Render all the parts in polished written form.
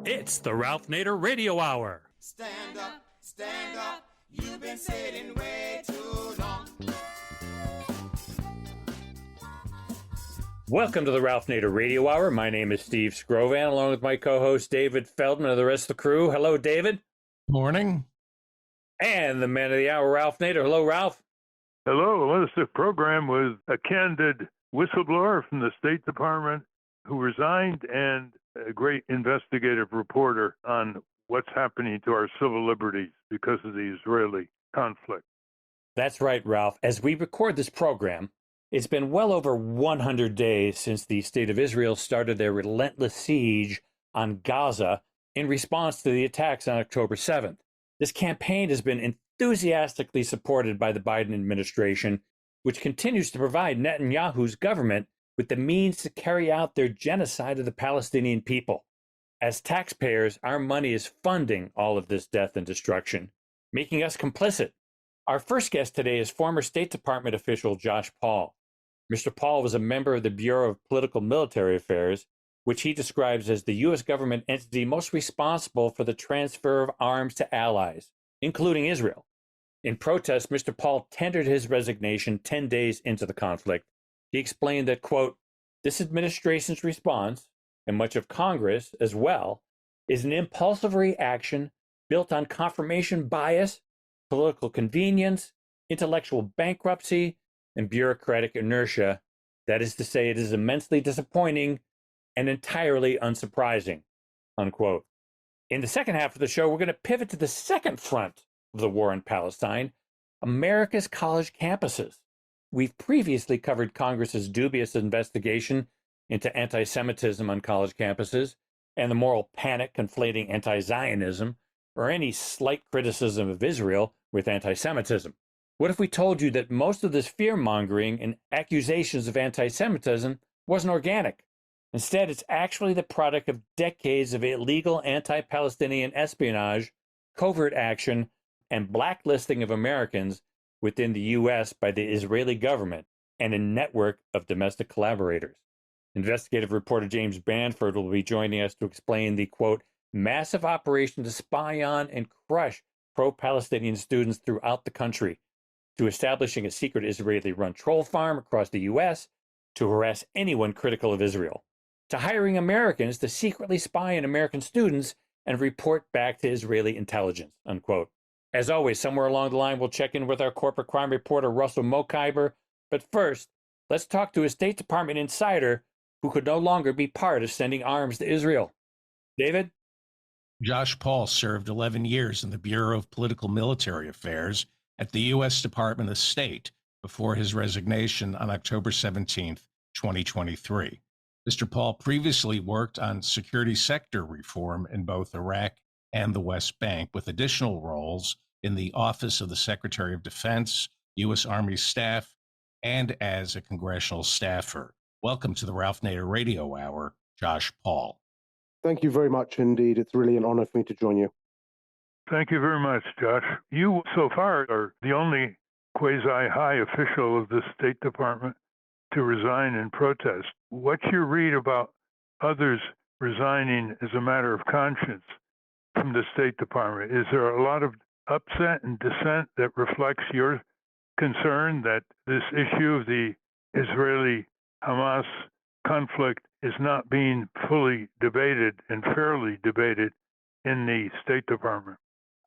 It's the Ralph Nader Radio Hour. Stand up, you've been sitting way too long. Welcome to the Ralph Nader Radio Hour. My name is Steve Scrovan, along with my co-host David Feldman and the rest of the crew. Hello, David. Morning. And the man of the hour, Ralph Nader. Hello, Ralph. Hello. Well, this program was a candid whistleblower from the State Department who resigned and a great investigative reporter on what's happening to our civil liberties because of the Israeli conflict. That's right, Ralph. As we record this program, it's been well over 100 days since the State of Israel started their relentless siege on Gaza in response to the attacks on October 7th. This campaign has been enthusiastically supported by the Biden administration, which continues to provide Netanyahu's government with the means to carry out their genocide of the Palestinian people. As taxpayers, our money is funding all of this death and destruction, making us complicit. Our first guest today is former State Department official Josh Paul. Mr. Paul was a member of the Bureau of Political Military Affairs, which he describes as the U.S. government entity most responsible for the transfer of arms to allies, including Israel. In protest, Mr. Paul tendered his resignation 10 days into the conflict. He explained that, quote, this administration's response, and much of Congress as well, is an impulsive reaction built on confirmation bias, political convenience, intellectual bankruptcy, and bureaucratic inertia. That is to say, it is immensely disappointing and entirely unsurprising, unquote. In the second half of the show, we're going to pivot to the second front of the war in Palestine, America's college campuses. We've previously covered Congress's dubious investigation into anti-Semitism on college campuses and the moral panic conflating anti-Zionism or any slight criticism of Israel with anti-Semitism. What if we told you that most of this fear-mongering and accusations of anti-Semitism wasn't organic? Instead, it's actually the product of decades of illegal anti-Palestinian espionage, covert action, and blacklisting of Americans within the U.S. by the Israeli government and a network of domestic collaborators. Investigative reporter James Bamford will be joining us to explain the, quote, massive operation to spy on and crush pro-Palestinian students throughout the country, to establishing a secret Israeli-run troll farm across the U.S. to harass anyone critical of Israel, to hiring Americans to secretly spy on American students and report back to Israeli intelligence, unquote. As always, somewhere along the line, we'll check in with our corporate crime reporter, Russell Mokhiber. But first, let's talk to a State Department insider who could no longer be part of sending arms to Israel. David? Josh Paul served 11 years in the Bureau of Political Military Affairs at the U.S. Department of State before his resignation on October 17, 2023. Mr. Paul previously worked on security sector reform in both Iraq and the West Bank, with additional roles in the Office of the Secretary of Defense, U.S. Army Staff, and as a congressional staffer. Welcome to the Ralph Nader Radio Hour, Josh Paul. Thank you very much indeed. It's really an honor for me to join you. Thank you very much, Josh. You, so far, are the only quasi-high official of the State Department to resign in protest. What's your read about others resigning as a matter of conscience from the State Department? Is there a lot of upset and dissent that reflects your concern that this issue of the Israeli-Hamas conflict is not being fully debated and fairly debated in the State Department?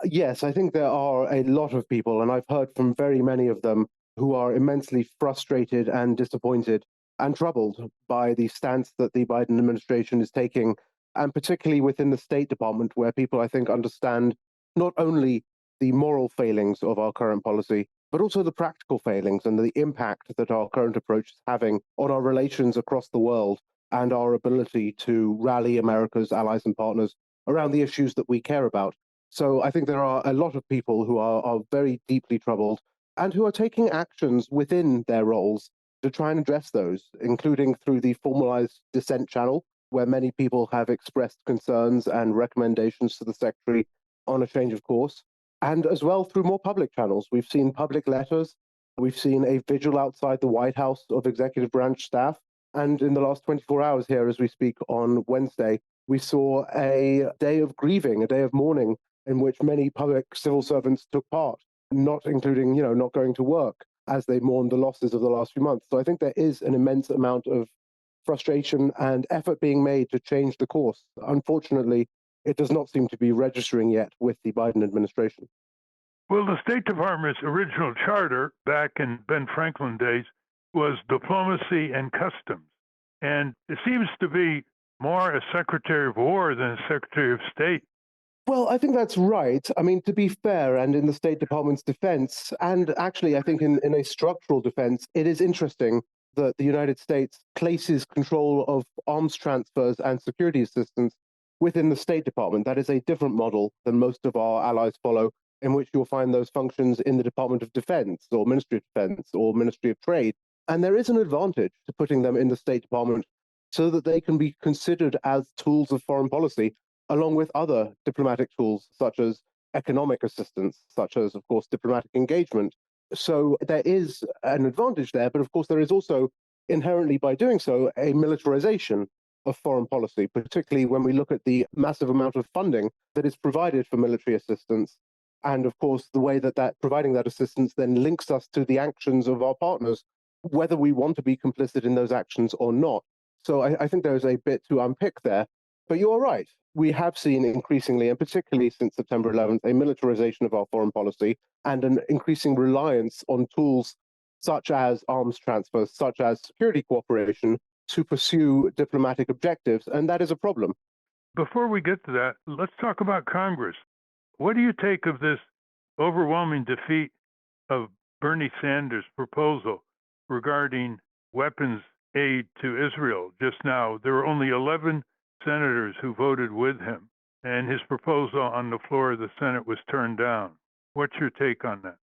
Yes, I think there are a lot of people, and I've heard from very many of them, who are immensely frustrated and disappointed and troubled by the stance that the Biden administration is taking, and particularly within the State Department, where people, I think, understand not only the moral failings of our current policy, but also the practical failings and the impact that our current approach is having on our relations across the world and our ability to rally America's allies and partners around the issues that we care about. So I think there are a lot of people who are very deeply troubled and who are taking actions within their roles to try and address those, including through the formalized dissent channel, where many people have expressed concerns and recommendations to the Secretary on a change of course, and as well through more public channels. We've seen public letters, we've seen a vigil outside the White House of executive branch staff, And in the last 24 hours here, as we speak on Wednesday, we saw a day of grieving, a day of mourning, in which many public civil servants took part, not including, not going to work as they mourned the losses of the last few months. So I think there is an immense amount of frustration and effort being made to change the course. Unfortunately, it does not seem to be registering yet with the Biden administration. Well, the State Department's original charter back in Ben Franklin days was diplomacy and customs. And it seems to be more a Secretary of War than a Secretary of State. Well, I think that's right. I mean, to be fair, and in the State Department's defense, and actually, I think in a structural defense, it is interesting that the United States places control of arms transfers and security assistance within the State Department. That is a different model than most of our allies follow, in which you'll find those functions in the Department of Defense or Ministry of Defense or Ministry of Trade. And there is an advantage to putting them in the State Department so that they can be considered as tools of foreign policy, along with other diplomatic tools such as economic assistance, such as, of course, diplomatic engagement. So there is an advantage there, but of course there is also inherently, by doing so, a militarization of foreign policy, particularly when we look at the massive amount of funding that is provided for military assistance. And of course, the way that providing that assistance then links us to the actions of our partners, whether we want to be complicit in those actions or not. So I think there is a bit to unpick there. But you are right. We have seen increasingly, and particularly since September 11th, a militarization of our foreign policy and an increasing reliance on tools such as arms transfers, such as security cooperation, to pursue diplomatic objectives. And that is a problem. Before we get to that, let's talk about Congress. What do you take of this overwhelming defeat of Bernie Sanders' proposal regarding weapons aid to Israel just now? There were only 11 senators who voted with him, and his proposal on the floor of the Senate was turned down. What's your take on that?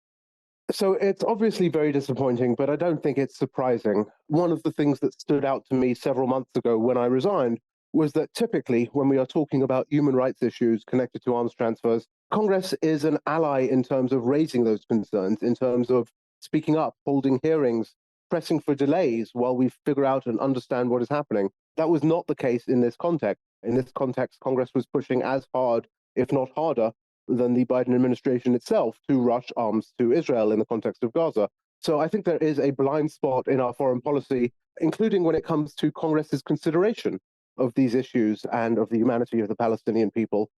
So it's obviously very disappointing, but I don't think it's surprising. One of the things that stood out to me several months ago when I resigned was that typically when we are talking about human rights issues connected to arms transfers, Congress is an ally in terms of raising those concerns, in terms of speaking up, holding hearings, pressing for delays while we figure out and understand what is happening. That was not the case in this context. In this context, Congress was pushing as hard, if not harder, than the Biden administration itself to rush arms to Israel in the context of Gaza. So I think there is a blind spot in our foreign policy, including when it comes to Congress's consideration of these issues and of the humanity of the Palestinian people.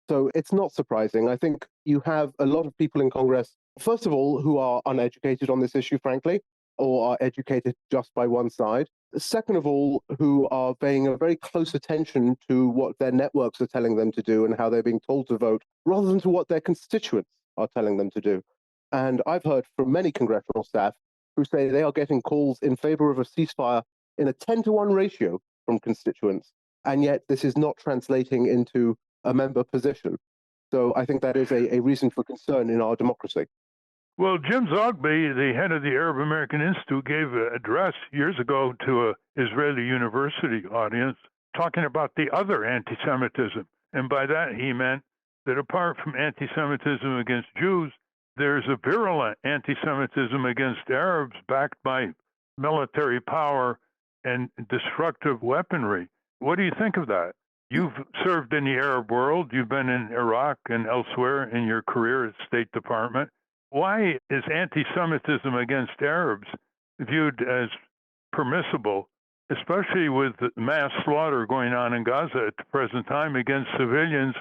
So it's not surprising. I think you have a lot of people in Congress, first of all, who are uneducated on this issue, frankly, or are educated just by one side. Second of all, who are paying a very close attention to what their networks are telling them to do and how they're being told to vote, rather than to what their constituents are telling them to do. And I've heard from many congressional staff who say they are getting calls in favor of a ceasefire in a 10-to-1 ratio from constituents, and yet this is not translating into a member position. So I think that is a reason for concern in our democracy. Well, Jim Zogby, the head of the Arab American Institute, gave an address years ago to an Israeli university audience talking about the other anti-Semitism. And by that, he meant that apart from anti-Semitism against Jews, there's a virulent anti-Semitism against Arabs backed by military power and destructive weaponry. What do you think of that? You've served in the Arab world. You've been in Iraq and elsewhere in your career at State Department. Why is anti-Semitism against Arabs viewed as permissible, especially with the mass slaughter going on in Gaza at the present time against civilians,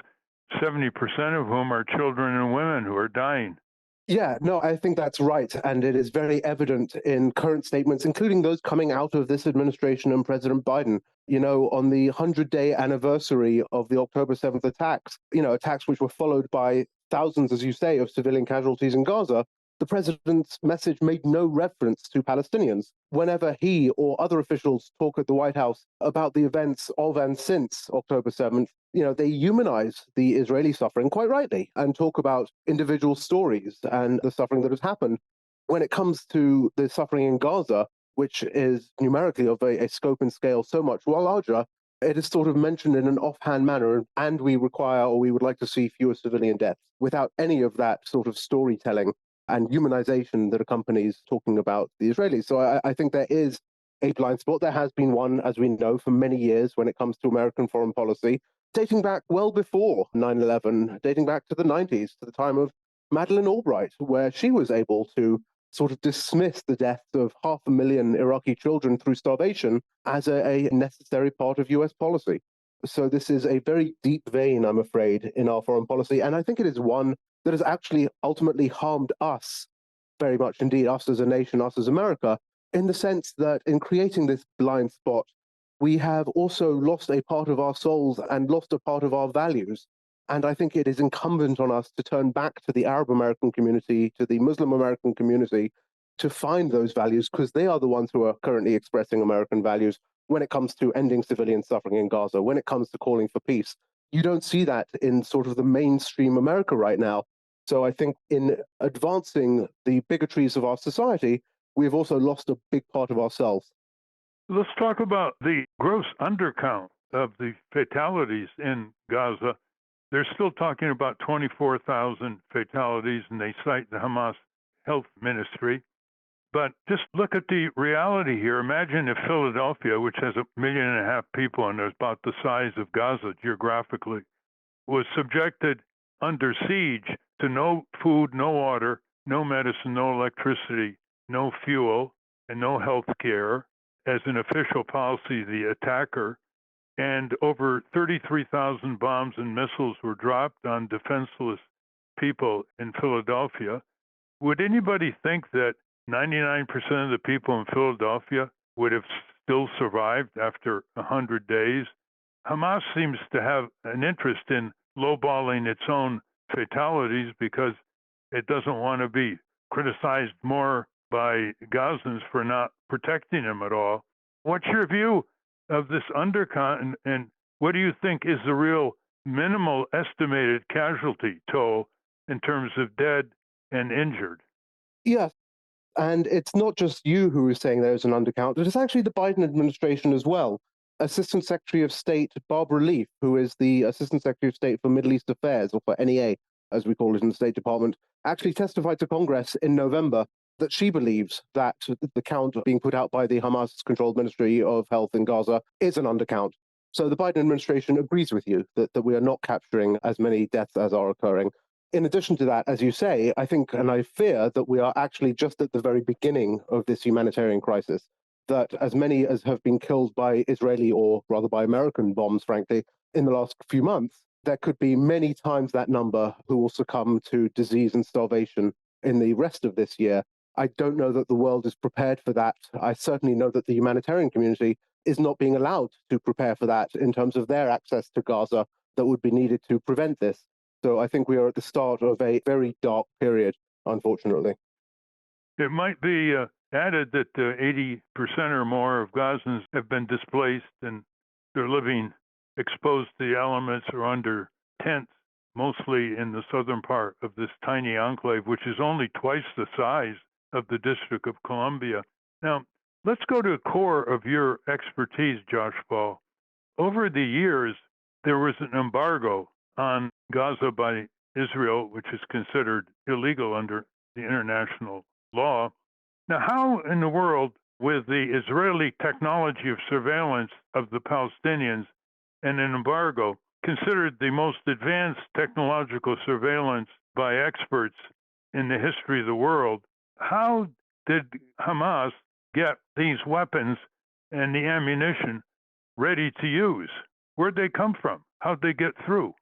70% of whom are children and women who are dying? Yeah, no, I think that's right. And it is very evident in current statements, including those coming out of this administration and President Biden. On the 100-day anniversary of the October 7th attacks, attacks which were followed by thousands, as you say, of civilian casualties in Gaza, the president's message made no reference to Palestinians. Whenever he or other officials talk at the White House about the events of and since October 7th, they humanize the Israeli suffering quite rightly and talk about individual stories and the suffering that has happened. When it comes to the suffering in Gaza, which is numerically of a scope and scale so much larger, it is sort of mentioned in an offhand manner, and we require or we would like to see fewer civilian deaths, without any of that sort of storytelling and humanization that accompanies talking about the Israelis. So I think there is a blind spot. There has been one, as we know, for many years when it comes to American foreign policy, dating back well before 9/11, dating back to the 90s, to the time of Madeleine Albright, where she was able to sort of dismiss the deaths of 500,000 Iraqi children through starvation as a necessary part of US policy. So this is a very deep vein, I'm afraid, in our foreign policy. And I think it is one that has actually ultimately harmed us very much indeed, us as a nation, us as America, in the sense that in creating this blind spot, we have also lost a part of our souls and lost a part of our values. And I think it is incumbent on us to turn back to the Arab American community, to the Muslim American community, to find those values, because they are the ones who are currently expressing American values when it comes to ending civilian suffering in Gaza, when it comes to calling for peace. You don't see that in sort of the mainstream America right now. So I think in advancing the bigotries of our society, we've also lost a big part of ourselves. Let's talk about the gross undercount of the fatalities in Gaza. They're still talking about 24,000 fatalities, and they cite the Hamas Health Ministry. But just look at the reality here. Imagine if Philadelphia, which has 1.5 million people and is about the size of Gaza geographically, was subjected under siege to no food, no water, no medicine, no electricity, no fuel, and no health care as an official policy, the attacker. And over 33,000 bombs and missiles were dropped on defenseless people in Philadelphia. Would anybody think that 99% of the people in Philadelphia would have still survived after 100 days? Hamas seems to have an interest in lowballing its own fatalities because it doesn't want to be criticized more by Gazans for not protecting them at all. What's your view of this undercount, and what do you think is the real minimal estimated casualty toll in terms of dead and injured? Yes. And it's not just you who is saying there's an undercount, it is actually the Biden administration as well. Assistant Secretary of State Barbara Leaf, who is the Assistant Secretary of State for Middle East Affairs, or for NEA, as we call it in the State Department, actually testified to Congress in November that she believes that the count being put out by the Hamas-controlled Ministry of Health in Gaza is an undercount. So the Biden administration agrees with you that we are not capturing as many deaths as are occurring. In addition to that, as you say, I think and I fear that we are actually just at the very beginning of this humanitarian crisis, that as many as have been killed by Israeli or rather by American bombs, frankly, in the last few months, there could be many times that number who will succumb to disease and starvation in the rest of this year. I don't know that the world is prepared for that. I certainly know that the humanitarian community is not being allowed to prepare for that in terms of their access to Gaza that would be needed to prevent this. So I think we are at the start of a very dark period, unfortunately. It might be added that 80% or more of Gazans have been displaced and they're living exposed to the elements or under tents, mostly in the southern part of this tiny enclave, which is only twice the size of the District of Columbia. Now, let's go to the core of your expertise, Josh Paul. Over the years, there was an embargo on Gaza by Israel, which is considered illegal under the international law. Now, how in the world, with the Israeli technology of surveillance of the Palestinians and an embargo, considered the most advanced technological surveillance by experts in the history of the world, how did Hamas get these weapons and the ammunition ready to use? Where'd they come from? How'd they get through?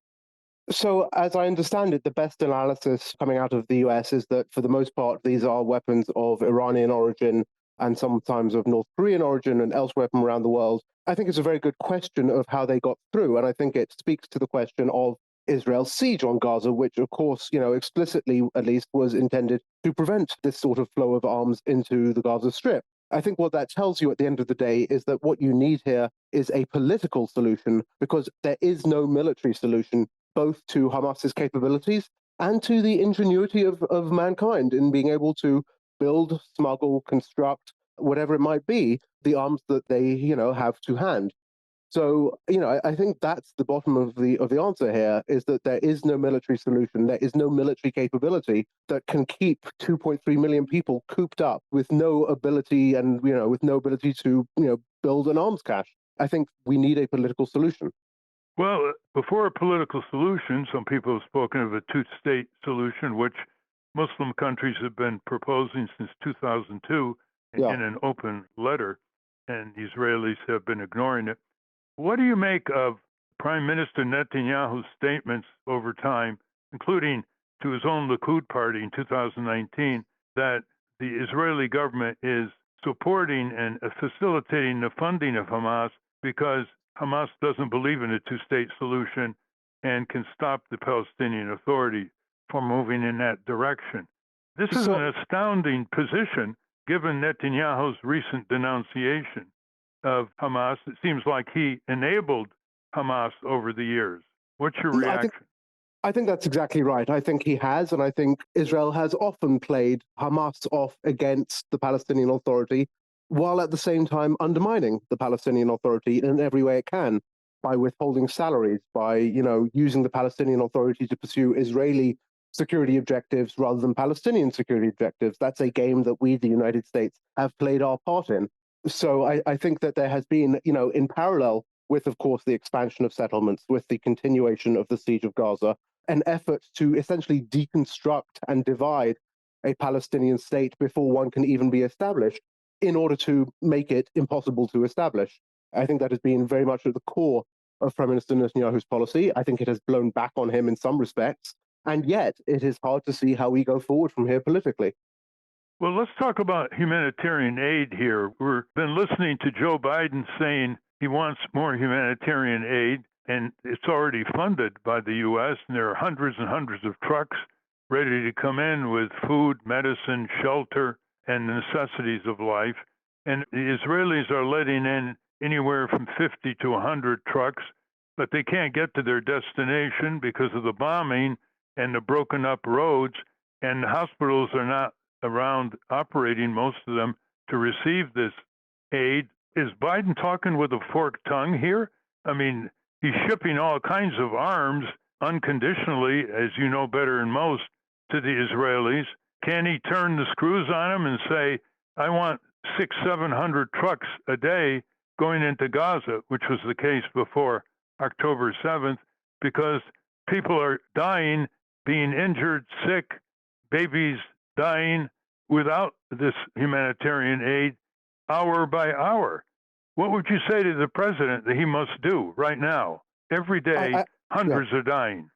So, as I understand it, the best analysis coming out of the US is that for the most part, these are weapons of Iranian origin and sometimes of North Korean origin and elsewhere from around the world. I think it's a very good question of how they got through. And I think it speaks to the question of Israel's siege on Gaza, which, of course, explicitly at least was intended to prevent this sort of flow of arms into the Gaza Strip. I think what that tells you at the end of the day is that what you need here is a political solution, because there is no military solution both to Hamas's capabilities and to the ingenuity of mankind in being able to build, smuggle, construct, whatever it might be, the arms that they, have to hand. So, I think that's the bottom of the answer here, is that there is no military solution. There is no military capability that can keep 2.3 million people cooped up with no ability and, with no ability to, build an arms cache. I think we need a political solution. Well, before a political solution, some people have spoken of a two-state solution, which Muslim countries have been proposing since 2002 Yeah. in an open letter, and the Israelis have been ignoring it. What do you make of Prime Minister Netanyahu's statements over time, including to his own Likud party in 2019, that the Israeli government is supporting and facilitating the funding of Hamas because Hamas doesn't believe in a two-state solution and can stop the Palestinian Authority from moving in that direction? This is an astounding position given Netanyahu's recent denunciation of Hamas. It seems like he enabled Hamas over the years. What's your reaction? I think that's exactly right. I think he has, and I think Israel has often played Hamas off against the Palestinian Authority, while at the same time undermining the Palestinian Authority in every way it can, by withholding salaries, by using the Palestinian Authority to pursue Israeli security objectives rather than Palestinian security objectives. That's a game that we, the United States, have played our part in. So I think that there has been, in parallel with, of course, the expansion of settlements, with the continuation of the siege of Gaza, an effort to essentially deconstruct and divide a Palestinian state before one can even be established, in order to make it impossible to establish. I think that has been very much at the core of Prime Minister Netanyahu's policy. I think it has blown back on him in some respects, and yet it is hard to see how we go forward from here politically. Well, let's talk about humanitarian aid here. We've been listening to Joe Biden saying he wants more humanitarian aid, and it's already funded by the U.S., and there are hundreds and hundreds of trucks ready to come in with food, medicine, shelter, and the necessities of life. And the Israelis are letting in anywhere from 50 to 100 trucks, but they can't get to their destination because of the bombing and the broken up roads, and the hospitals are not around operating, most of them, to receive this aid. Is Biden talking with a forked tongue here? I mean, he's shipping all kinds of arms unconditionally, as you know better than most, to the Israelis. Can he turn the screws on them and say, I want 600-700 trucks a day going into Gaza, which was the case before October 7th, because people are dying, being injured, sick, babies dying without this humanitarian aid hour by hour. What would you say to the president that he must do right now? Every day, hundreds are dying.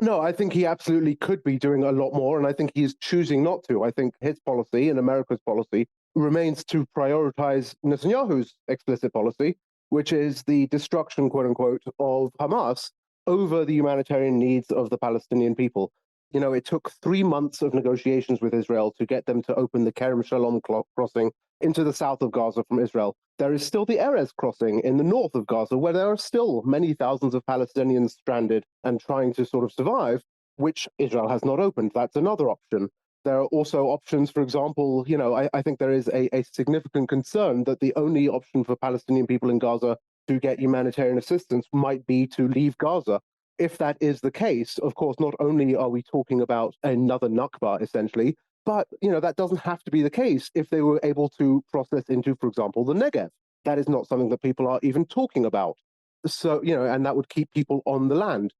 No, I think he absolutely could be doing a lot more, and I think he's choosing not to. I think his policy and America's policy remains to prioritize Netanyahu's explicit policy, which is the destruction, quote unquote, of Hamas over the humanitarian needs of the Palestinian people. It took 3 months of negotiations with Israel to get them to open the Kerem Shalom crossing into the south of Gaza from Israel. There is still the Erez crossing in the north of Gaza, where there are still many thousands of Palestinians stranded and trying to sort of survive, which Israel has not opened. That's another option. There are also options, for example, I think there is a significant concern that the only option for Palestinian people in Gaza to get humanitarian assistance might be to leave Gaza. If that is the case, of course, not only are we talking about another Nakba, essentially, but, that doesn't have to be the case if they were able to process into, for example, the Negev. That is not something that people are even talking about. So, and that would keep people on the land.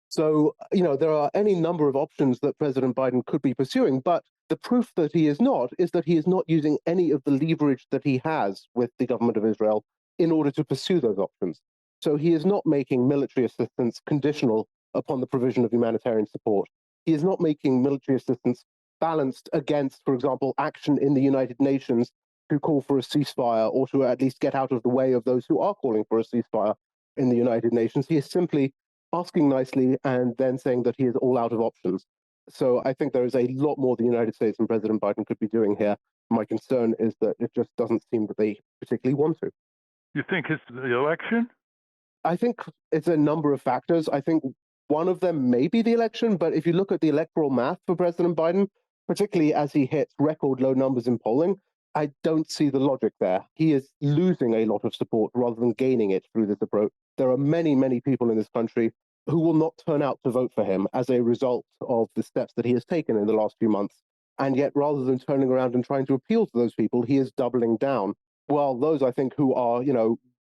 So, there are any number of options that President Biden could be pursuing, but the proof that he is not is that he is not using any of the leverage that he has with the government of Israel in order to pursue those options. So he is not making military assistance conditional upon the provision of humanitarian support. He is not making military assistance balanced against, for example, action in the United Nations to call for a ceasefire or to at least get out of the way of those who are calling for a ceasefire in the United Nations. He is simply asking nicely and then saying that he is all out of options. So I think there is a lot more the United States and President Biden could be doing here. My concern is that it just doesn't seem that they particularly want to. You think it's the election? I think it's a number of factors. I think one of them may be the election, but if you look at the electoral math for President Biden, particularly as he hits record low numbers in polling, I don't see the logic there. He is losing a lot of support rather than gaining it through this approach. There are many, many people in this country who will not turn out to vote for him as a result of the steps that he has taken in the last few months. And yet, rather than turning around and trying to appeal to those people, he is doubling down. While those, I think, who are,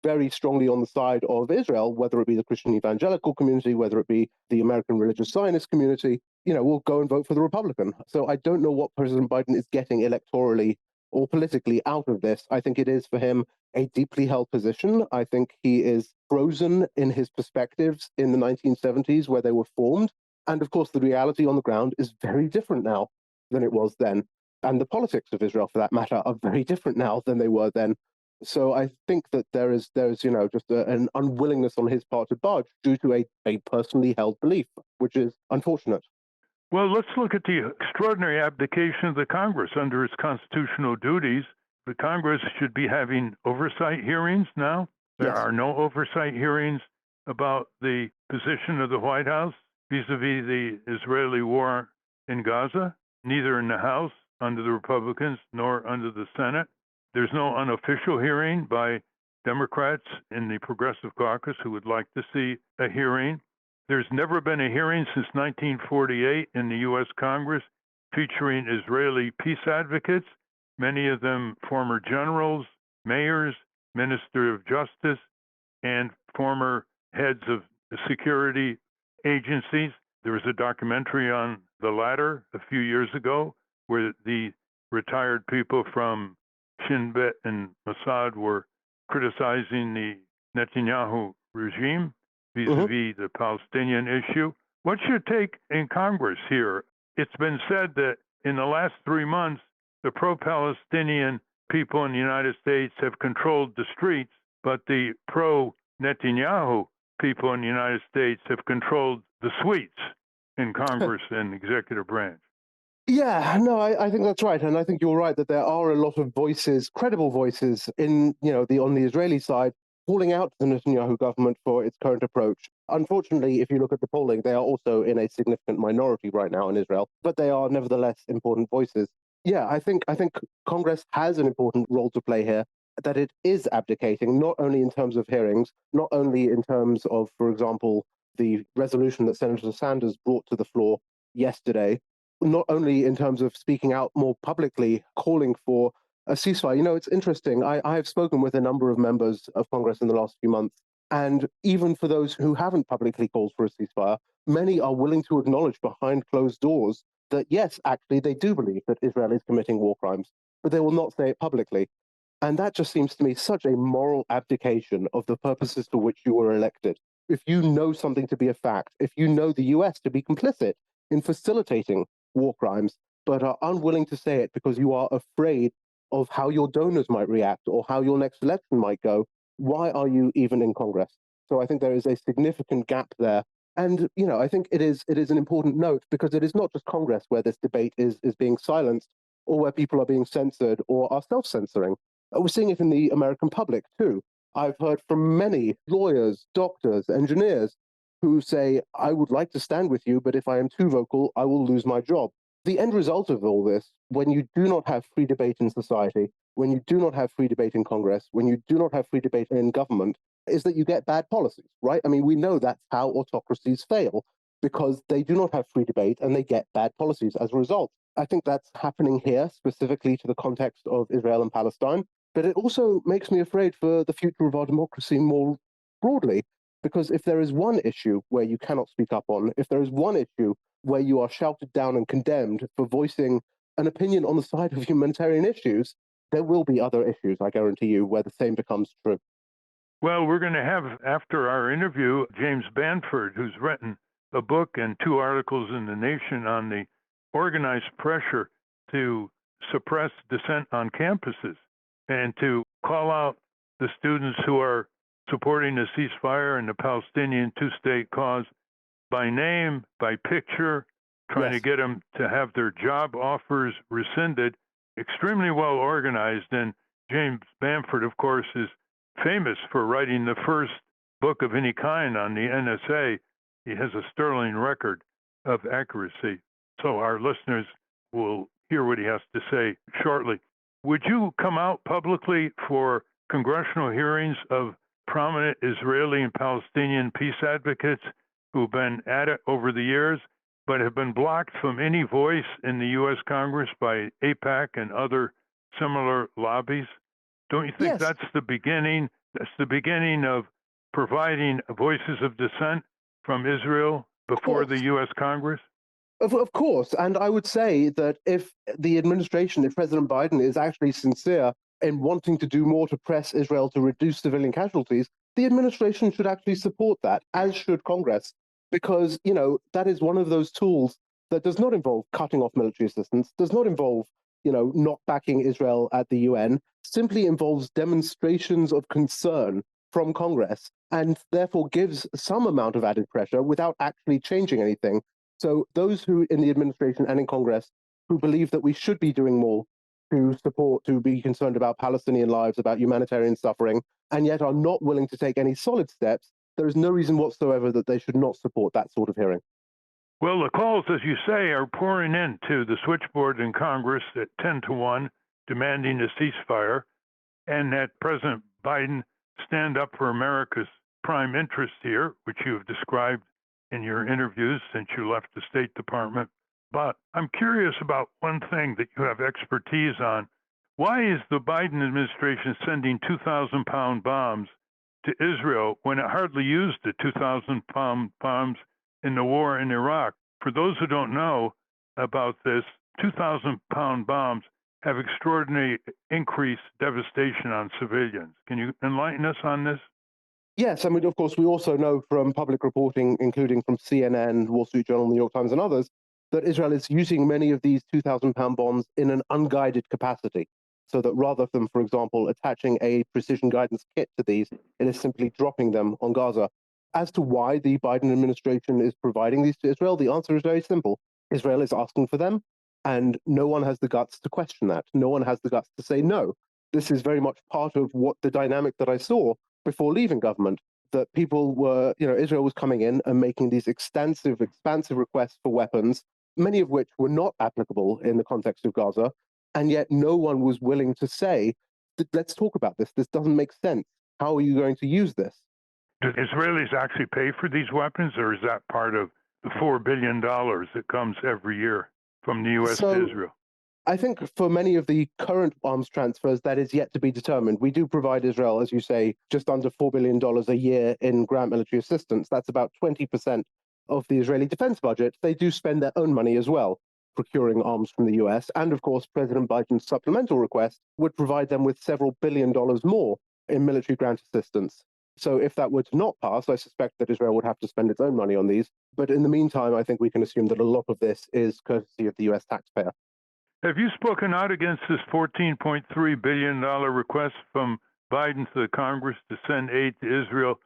very strongly on the side of Israel, whether it be the Christian evangelical community, whether it be the American religious Zionist community, will go and vote for the Republican. So I don't know what President Biden is getting electorally or politically out of this. I think it is for him a deeply held position. I think he is frozen in his perspectives in the 1970s where they were formed. And of course, the reality on the ground is very different now than it was then. And the politics of Israel, for that matter, are very different now than they were then. So I think that there is just an unwillingness on his part to budge due to a personally held belief, which is unfortunate. Well, let's look at the extraordinary abdication of the Congress under its constitutional duties. The Congress should be having oversight hearings now. There Yes. are no oversight hearings about the position of the White House vis-a-vis the Israeli war in Gaza, neither in the House under the Republicans nor under the Senate. There's no unofficial hearing by Democrats in the Progressive Caucus who would like to see a hearing. There's never been a hearing since 1948 in the U.S. Congress featuring Israeli peace advocates, many of them former generals, mayors, Minister of Justice, and former heads of security agencies. There was a documentary on the latter a few years ago where the retired people from Shin Bet and Mossad were criticizing the Netanyahu regime vis-a-vis the Palestinian issue. What's your take in Congress here? It's been said that in the last 3 months, the pro-Palestinian people in the United States have controlled the streets, but the pro-Netanyahu people in the United States have controlled the suites in Congress and executive branch. Yeah, no, I think that's right, and I think you're right that there are a lot of voices, credible voices, on the Israeli side, calling out to the Netanyahu government for its current approach. Unfortunately, if you look at the polling, they are also in a significant minority right now in Israel, but they are nevertheless important voices. Yeah, I think Congress has an important role to play here. That it is abdicating, not only in terms of hearings, not only in terms of, for example, the resolution that Senator Sanders brought to the floor yesterday, not only in terms of speaking out more publicly, calling for a ceasefire. It's interesting. I have spoken with a number of members of Congress in the last few months, and even for those who haven't publicly called for a ceasefire, many are willing to acknowledge behind closed doors that, yes, actually, they do believe that Israel is committing war crimes, but they will not say it publicly. And that just seems to me such a moral abdication of the purposes for which you were elected. If you know something to be a fact, if you know the US to be complicit in facilitating war crimes, but are unwilling to say it because you are afraid of how your donors might react or how your next election might go, why are you even in Congress? So I think there is a significant gap there. And, I think it is an important note because it is not just Congress where this debate is being silenced or where people are being censored or are self-censoring. We're seeing it in the American public too. I've heard from many lawyers, doctors, engineers who say, I would like to stand with you, but if I am too vocal, I will lose my job. The end result of all this, when you do not have free debate in society, when you do not have free debate in Congress, when you do not have free debate in government, is that you get bad policies, right? I mean, we know that's how autocracies fail, because they do not have free debate and they get bad policies as a result. I think that's happening here, specifically to the context of Israel and Palestine. But it also makes me afraid for the future of our democracy more broadly, because if there is one issue where you cannot speak up on, if there is one issue where you are shouted down and condemned for voicing an opinion on the side of humanitarian issues, there will be other issues, I guarantee you, where the same becomes true. Well, we're going to have, after our interview, James Bamford, who's written a book and 2 articles in The Nation on the organized pressure to suppress dissent on campuses and to call out the students who are supporting the ceasefire and the Palestinian two-state cause by name, by picture, trying to get them to have their job offers rescinded. Extremely well organized. And James Bamford, of course, is famous for writing the first book of any kind on the NSA. He has a sterling record of accuracy. So our listeners will hear what he has to say shortly. would you come out publicly for congressional hearings of prominent Israeli and Palestinian peace advocates who've been at it over the years, but have been blocked from any voice in the U.S. Congress by AIPAC and other similar lobbies? Don't you think Yes. that's the beginning? That's the beginning of providing voices of dissent from Israel before the U.S. Congress? Of course. And I would say that if the administration, if President Biden is actually sincere in wanting to do more to press Israel to reduce civilian casualties, the administration should actually support that, as should Congress, because, that is one of those tools that does not involve cutting off military assistance, does not involve, not backing Israel at the UN, simply involves demonstrations of concern from Congress and therefore gives some amount of added pressure without actually changing anything. So those who in the administration and in Congress who believe that we should be doing more to support, to be concerned about Palestinian lives, about humanitarian suffering, and yet are not willing to take any solid steps, there is no reason whatsoever that they should not support that sort of hearing. Well, the calls, as you say, are pouring into the switchboard in Congress at 10-1, demanding a ceasefire, and that President Biden stand up for America's prime interest here, which you have described in your interviews since you left the State Department. But I'm curious about one thing that you have expertise on. Why is the Biden administration sending 2,000-pound bombs to Israel when it hardly used the 2,000-pound bombs in the war in Iraq? For those who don't know about this, 2,000-pound bombs have extraordinary increased devastation on civilians. Can you enlighten us on this? Yes, I mean, of course, we also know from public reporting, including from CNN, Wall Street Journal, New York Times, and others, that Israel is using many of these 2,000-pound bombs in an unguided capacity. So that rather than, for example, attaching a precision guidance kit to these, it is simply dropping them on Gaza. As to why the Biden administration is providing these to Israel, the answer is very simple. Israel is asking for them, and no one has the guts to question that. No one has the guts to say no. This is very much part of what the dynamic that I saw before leaving government, that people were, Israel was coming in and making these expansive requests for weapons, many of which were not applicable in the context of Gaza, and yet no one was willing to say, let's talk about this. This doesn't make sense. How are you going to use this? Do Israelis actually pay for these weapons, or is that part of the $4 billion that comes every year from the U.S. to Israel? I think for many of the current arms transfers, that is yet to be determined. We do provide Israel, as you say, just under $4 billion a year in grant military assistance. That's about 20% of the Israeli defense budget. They do spend their own money as well, procuring arms from the US. And of course, President Biden's supplemental request would provide them with several $billion more in military grant assistance. So if that were to not pass, I suspect that Israel would have to spend its own money on these. But in the meantime, I think we can assume that a lot of this is courtesy of the US taxpayer. Have you spoken out against this $14.3 billion request from Biden to the Congress to send aid to Israel,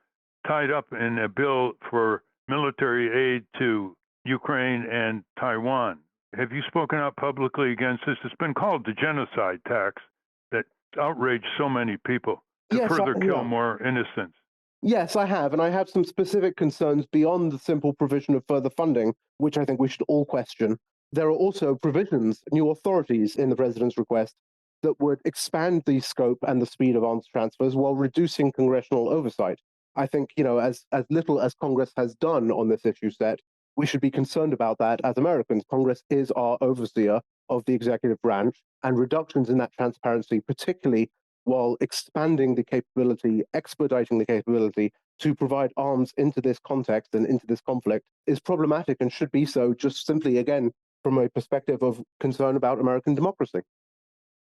tied up in a bill for military aid to Ukraine and Taiwan? Have you spoken out publicly against this? It's been called the genocide tax that outraged so many people to further kill more innocents. Yes, I have. And I have some specific concerns beyond the simple provision of further funding, which I think we should all question. There are also provisions, new authorities in the president's request that would expand the scope and the speed of arms transfers while reducing congressional oversight. I think, as little as Congress has done on this issue set, we should be concerned about that as Americans. Congress is our overseer of the executive branch, and reductions in that transparency, particularly while expanding the capability, expediting the capability to provide arms into this context and into this conflict, is problematic and should be so just simply, again, from a perspective of concern about American democracy.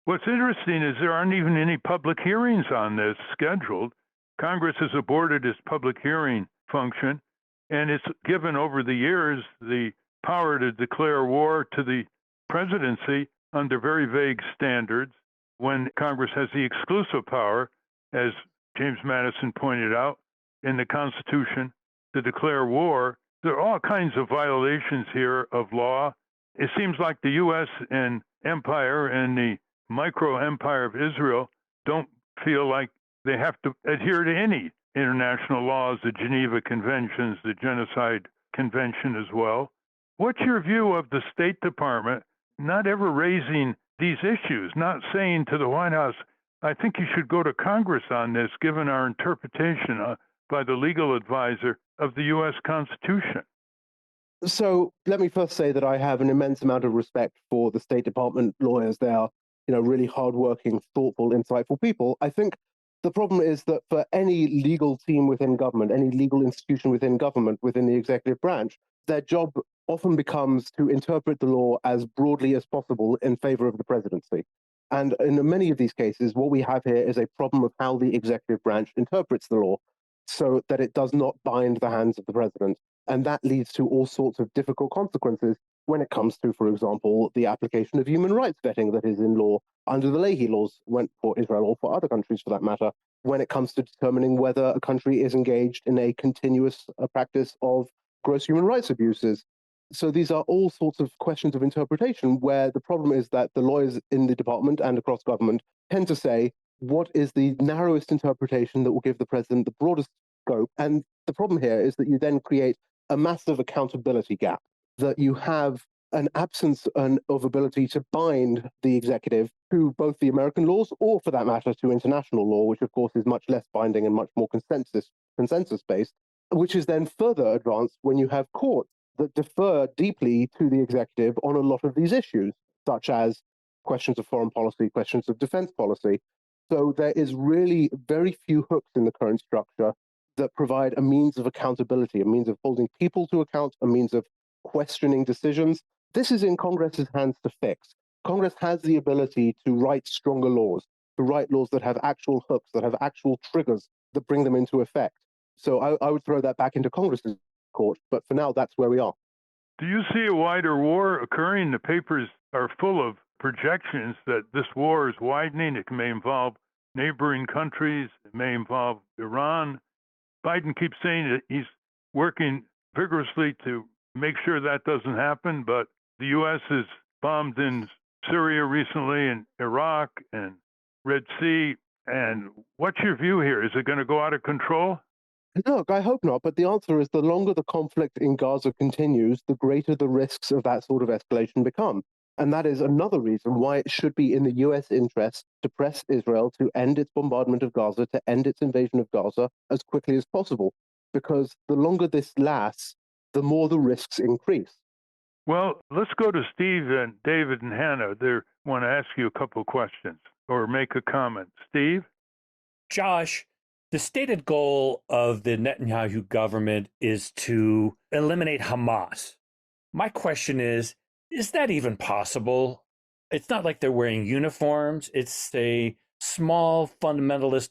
What's interesting is there aren't even any public hearings on this scheduled. Congress has aborted its public hearing function, and it's given over the years the power to declare war to the presidency under very vague standards when Congress has the exclusive power, as James Madison pointed out, in the Constitution to declare war. There are all kinds of violations here of law. It seems like the U.S. and empire and the micro-empire of Israel don't feel like they have to adhere to any international laws, the Geneva Conventions, the Genocide Convention as well. What's your view of the State Department not ever raising these issues, not saying to the White House, I think you should go to Congress on this, given our interpretation by the legal advisor of the U.S. Constitution. So let me first say that I have an immense amount of respect for the State Department lawyers. They are, really hardworking, thoughtful, insightful people. I think the problem is that for any legal team within government, any legal institution within government, within the executive branch, their job often becomes to interpret the law as broadly as possible in favor of the presidency. And in many of these cases, what we have here is a problem of how the executive branch interprets the law so that it does not bind the hands of the president. And that leads to all sorts of difficult consequences when it comes to, for example, the application of human rights vetting that is in law under the Leahy laws for Israel or for other countries for that matter, when it comes to determining whether a country is engaged in a continuous practice of gross human rights abuses. So these are all sorts of questions of interpretation where the problem is that the lawyers in the department and across government tend to say, what is the narrowest interpretation that will give the president the broadest scope? And the problem here is that you then create a massive accountability gap, that you have an absence of ability to bind the executive to both the American laws or, for that matter, to international law, which, of course, is much less binding and much more consensus-based, which is then further advanced when you have courts that defer deeply to the executive on a lot of these issues, such as questions of foreign policy, questions of defense policy. So there is really very few hooks in the current structure that provide a means of accountability, a means of holding people to account, a means of questioning decisions. This is in Congress's hands to fix. Congress has the ability to write stronger laws, to write laws that have actual hooks, that have actual triggers that bring them into effect. So I would throw that back into Congress's court, but for now, that's where we are. Do you see a wider war occurring? The papers are full of projections that this war is widening. It may involve neighboring countries. It may involve Iran. Biden keeps saying that he's working vigorously to make sure that doesn't happen, but the U.S. has bombed in Syria recently and Iraq and Red Sea. And what's your view here? Is it going to go out of control? Look, I hope not, but the answer is the longer the conflict in Gaza continues, the greater the risks of that sort of escalation become. And that is another reason why it should be in the US interest to press Israel to end its bombardment of Gaza, to end its invasion of Gaza as quickly as possible. Because the longer this lasts, the more the risks increase. Well, let's go to Steve and David and Hannah. They want to ask you a couple of questions or make a comment. Steve? Josh, the stated goal of the Netanyahu government is to eliminate Hamas. My question is that even possible? It's not like they're wearing uniforms. It's a small fundamentalist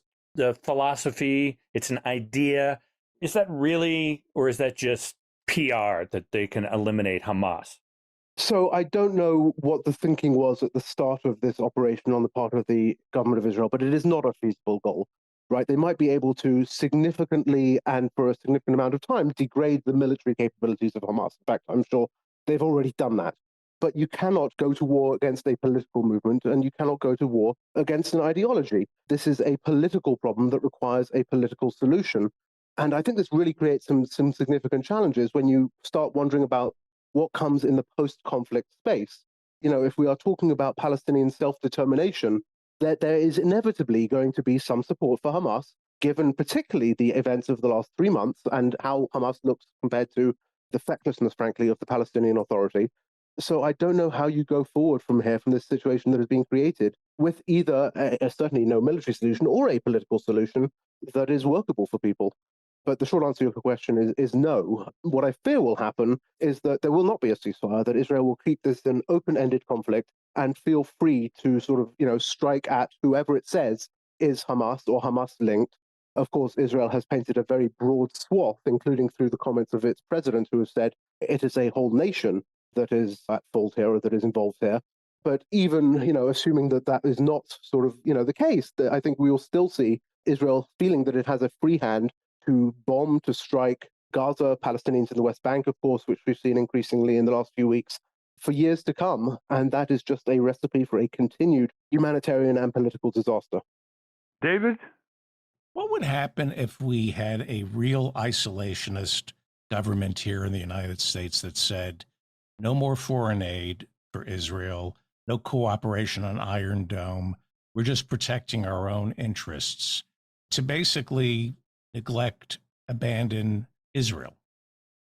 philosophy. It's an idea. Is that really, or is that just PR that they can eliminate Hamas? So I don't know what the thinking was at the start of this operation on the part of the government of Israel, but it is not a feasible goal, right? They might be able to significantly and for a significant amount of time degrade the military capabilities of Hamas. In fact, I'm sure they've already done that. But you cannot go to war against a political movement, and you cannot go to war against an ideology. This is a political problem that requires a political solution. And I think this really creates some significant challenges when you start wondering about what comes in the post-conflict space. If we are talking about Palestinian self-determination, there is inevitably going to be some support for Hamas, given particularly the events of the last 3 months and how Hamas looks compared to the fecklessness, frankly, of the Palestinian Authority. So I don't know how you go forward from here, from this situation that has been created, with either certainly no military solution or a political solution that is workable for people. But the short answer to your question is no. What I fear will happen is that there will not be a ceasefire, that Israel will keep this an open-ended conflict and feel free to sort of, strike at whoever it says is Hamas or Hamas-linked. Of course, Israel has painted a very broad swath, including through the comments of its president, who has said it is a whole nation that is at fault here or that is involved here. But even, assuming that that is not sort of, the case, I think we will still see Israel feeling that it has a free hand to bomb, to strike Gaza, Palestinians in the West Bank, of course, which we've seen increasingly in the last few weeks, for years to come. And that is just a recipe for a continued humanitarian and political disaster. David? What would happen if we had a real isolationist government here in the United States that said, no more foreign aid for Israel, no cooperation on Iron Dome. We're just protecting our own interests, to basically neglect, abandon Israel?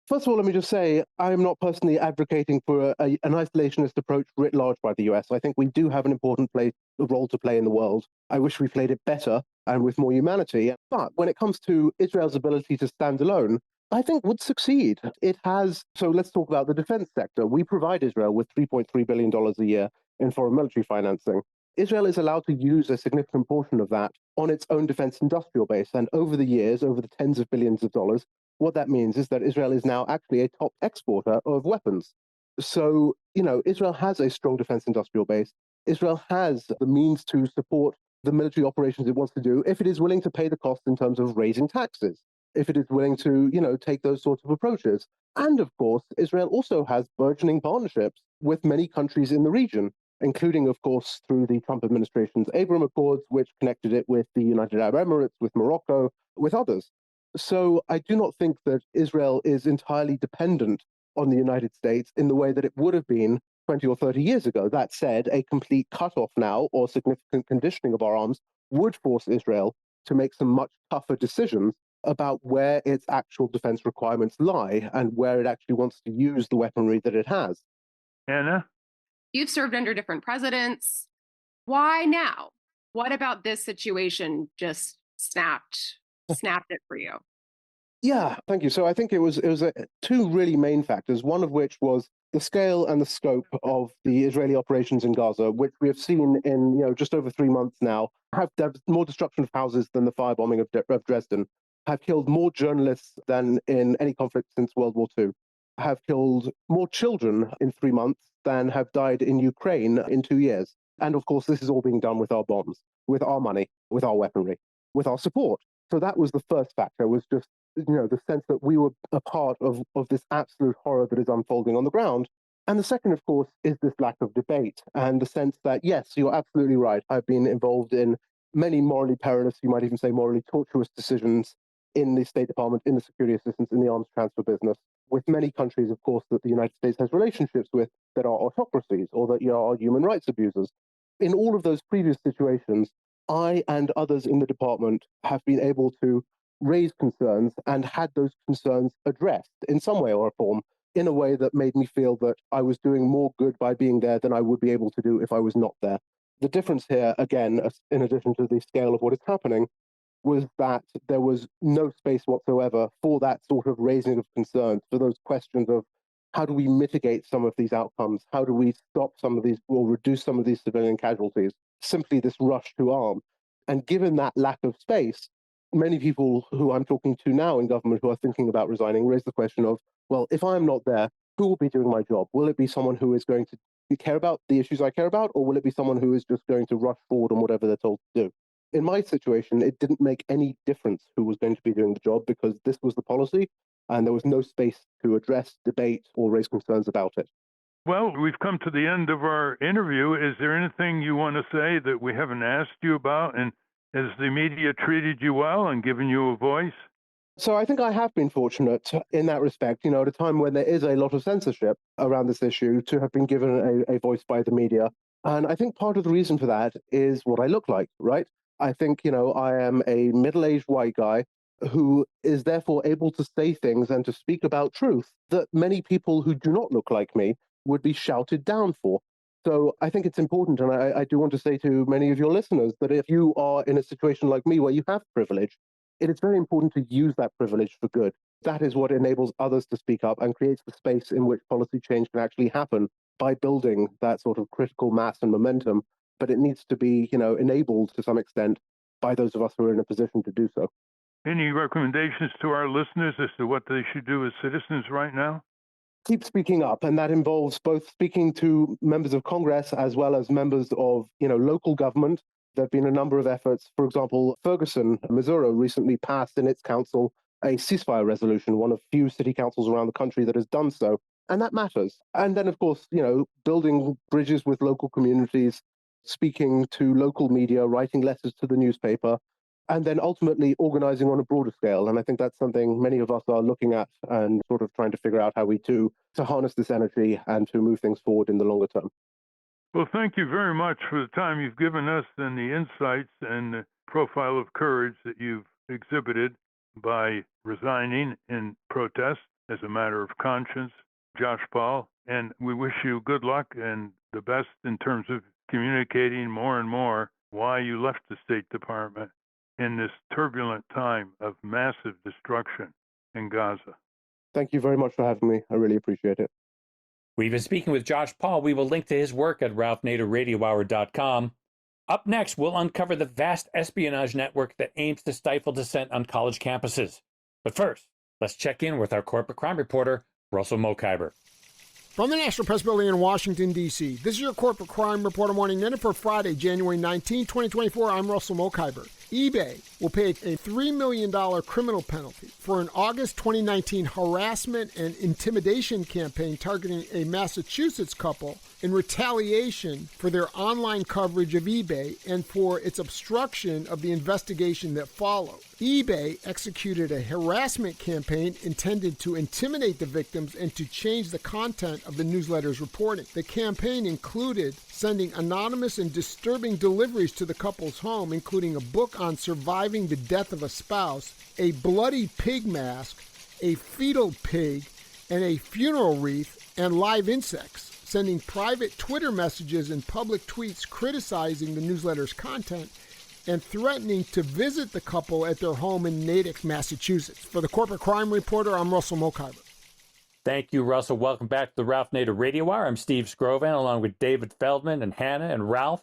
First of all, let me just say, I'm not personally advocating for an isolationist approach writ large by the US. I think we do have an important role to play in the world. I wish we played it better and with more humanity. But when it comes to Israel's ability to stand alone, I think would succeed. It has. So let's talk about the defense sector. We provide Israel with $3.3 billion a year in foreign military financing. Israel is allowed to use a significant portion of that on its own defense industrial base. And over the years, over the tens of billions of dollars, what that means is that Israel is now actually a top exporter of weapons. So, Israel has a strong defense industrial base. Israel has the means to support the military operations it wants to do if it is willing to pay the cost in terms of raising taxes, if it is willing to, take those sorts of approaches. And of course, Israel also has burgeoning partnerships with many countries in the region, including, of course, through the Trump administration's Abraham Accords, which connected it with the United Arab Emirates, with Morocco, with others. So I do not think that Israel is entirely dependent on the United States in the way that it would have been 20 or 30 years ago. That said, a complete cutoff now or significant conditioning of our arms would force Israel to make some much tougher decisions about where its actual defense requirements lie and where it actually wants to use the weaponry that it has. Anna? You've served under different presidents. Why now? What about this situation just snapped it for you? Yeah, thank you. So I think it was two really main factors, one of which was the scale and the scope of the Israeli operations in Gaza, which we have seen in just over 3 months now, have more destruction of houses than the firebombing of Dresden, have killed more journalists than in any conflict since World War II, have killed more children in 3 months than have died in Ukraine in 2 years. And of course, this is all being done with our bombs, with our money, with our weaponry, with our support. So that was the first factor, was just the sense that we were a part of this absolute horror that is unfolding on the ground. And the second, of course, is this lack of debate and the sense that, yes, you're absolutely right. I've been involved in many morally perilous, you might even say morally tortuous decisions in the State Department, in the security assistance, in the arms transfer business, with many countries, of course, that the United States has relationships with that are autocracies or that are human rights abusers. In all of those previous situations, I and others in the department have been able to raise concerns and had those concerns addressed in some way or form, in a way that made me feel that I was doing more good by being there than I would be able to do if I was not there. The difference here, again, in addition to the scale of what is happening, was that there was no space whatsoever for that sort of raising of concerns, for those questions of how do we mitigate some of these outcomes? How do we stop some of these or reduce some of these civilian casualties? Simply this rush to arm. And given that lack of space, many people who I'm talking to now in government who are thinking about resigning raise the question of, well, if I'm not there, who will be doing my job? Will it be someone who is going to care about the issues I care about, or will it be someone who is just going to rush forward on whatever they're told to do? In my situation, it didn't make any difference who was going to be doing the job because this was the policy and there was no space to address, debate, or raise concerns about it. Well, we've come to the end of our interview. Is there anything you want to say that we haven't asked you about? And has the media treated you well and given you a voice? So I think I have been fortunate in that respect, at a time when there is a lot of censorship around this issue, to have been given a voice by the media. And I think part of the reason for that is what I look like, right? I think, I am a middle-aged white guy who is therefore able to say things and to speak about truth that many people who do not look like me would be shouted down for. So I think it's important, and I do want to say to many of your listeners that if you are in a situation like me where you have privilege, it is very important to use that privilege for good. That is what enables others to speak up and creates the space in which policy change can actually happen by building that sort of critical mass and momentum. But it needs to be, enabled to some extent by those of us who are in a position to do so. Any recommendations to our listeners as to what they should do as citizens right now? Keep speaking up, and that involves both speaking to members of Congress as well as members of local government. There have been a number of efforts. For example, Ferguson, Missouri, recently passed in its council a ceasefire resolution, one of few city councils around the country that has done so, and that matters. And then, of course, building bridges with local communities, speaking to local media, writing letters to the newspaper, and then ultimately organizing on a broader scale. And I think that's something many of us are looking at and sort of trying to figure out how we do to harness this energy and to move things forward in the longer term. Well, thank you very much for the time you've given us and the insights and the profile of courage that you've exhibited by resigning in protest as a matter of conscience, Josh Paul. And we wish you good luck and the best in terms of communicating more and more why you left the State Department in this turbulent time of massive destruction in Gaza. Thank you very much for having me. I really appreciate it. We've been speaking with Josh Paul. We will link to his work at ralphnaderradiohour.com. Up next, we'll uncover the vast espionage network that aims to stifle dissent on college campuses. But first, let's check in with our corporate crime reporter, Russell Mokhiber. From the National Press Building in Washington, D.C., this is your Corporate Crime Reporter Morning Minute for Friday, January 19, 2024. I'm Russell Mokhiber. eBay will pay a $3 million criminal penalty for an August 2019 harassment and intimidation campaign targeting a Massachusetts couple in retaliation for their online coverage of eBay and for its obstruction of the investigation that followed. eBay executed a harassment campaign intended to intimidate the victims and to change the content of the newsletter's reporting. The campaign included sending anonymous and disturbing deliveries to the couple's home, including a book on surviving the death of a spouse, a bloody pig mask, a fetal pig, and a funeral wreath, and live insects, sending private Twitter messages and public tweets criticizing the newsletter's content and threatening to visit the couple at their home in Natick, Massachusetts. For the Corporate Crime Reporter, I'm Russell Mokhiber. Thank you, Russell. Welcome back to the Ralph Nader Radio Hour. I'm Steve Scrovan, along with David Feldman and Hannah and Ralph.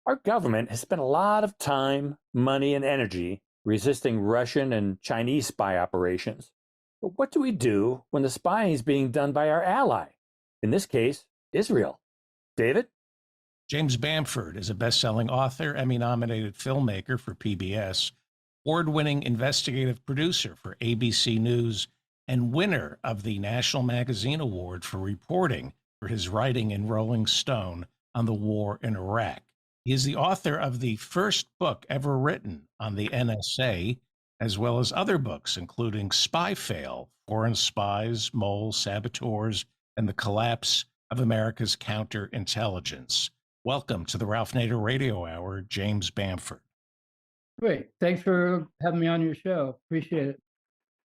Our government has spent a lot of time, money, and energy resisting Russian and Chinese spy operations. But what do we do when the spying is being done by our ally? In this case, Israel. David? James Bamford is a best-selling author, Emmy-nominated filmmaker for PBS, award-winning investigative producer for ABC News, and winner of the National Magazine Award for reporting for his writing in Rolling Stone on the war in Iraq. He is the author of the first book ever written on the NSA, as well as other books, including Spy Fail, Foreign Spies, Moles, Saboteurs, and the Collapse of America's Counterintelligence. Welcome to the Ralph Nader Radio Hour, James Bamford. Great. Thanks for having me on your show. Appreciate it.